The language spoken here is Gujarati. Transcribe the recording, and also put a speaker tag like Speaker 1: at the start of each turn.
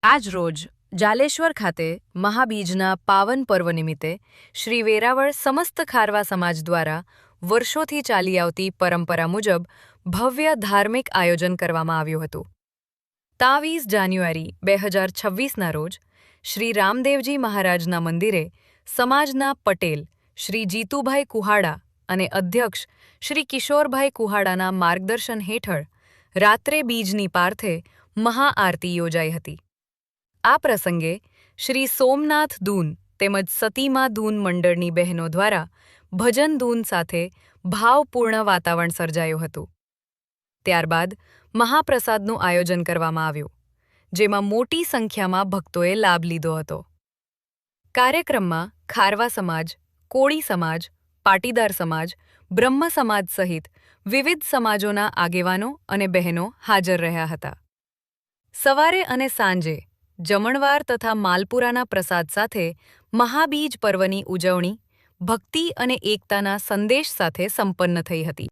Speaker 1: આજ રોજ જાલેશ્વર ખાતે મહાબીજના પાવન પર્વ નિમિત્તે શ્રી વેરાવળ સમસ્ત ખારવા સમાજ દ્વારા વર્ષોથી ચાલી આવતી પરંપરા મુજબ ભવ્ય ધાર્મિક આયોજન કરવામાં આવ્યું હતું। 23 જાન્યુઆરી 2026ના રોજ શ્રી રામદેવજી મહારાજના મંદિરે સમાજના પટેલ શ્રી જીતુભાઈ કુહાડા અને અધ્યક્ષ શ્રી કિશોરભાઈ કુહાડાના માર્ગદર્શન હેઠળ રાત્રે બીજની પારથે મહાઆરતી યોજાઈ હતી। આ પ્રસંગે શ્રી સોમનાથ ધૂન તેમજ સતીમા ધૂન મંડળની બહેનો દ્વારા ભજન ધૂન સાથે ભાવપૂર્ણ વાતાવરણ સર્જાયું હતું। ત્યારબાદ મહાપ્રસાદનું આયોજન કરવામાં આવ્યું, જેમાં મોટી સંખ્યામાં ભક્તોએ લાભ લીધો હતો। કાર્યક્રમમાં ખારવા સમાજ, કોળી સમાજ, પાટીદાર સમાજ, બ્રહ્મ સમાજ સહિત વિવિધ સમાજોના આગેવાનો અને બહેનો હાજર રહ્યા હતા। સવારે અને સાંજે જમણવાર તથા માલપુરાના પ્રસાદ સાથે મહાબીજ પર્વની ઉજવણી ભક્તિ અને એકતાના સંદેશ સાથે સંપન્ન થઈ હતી।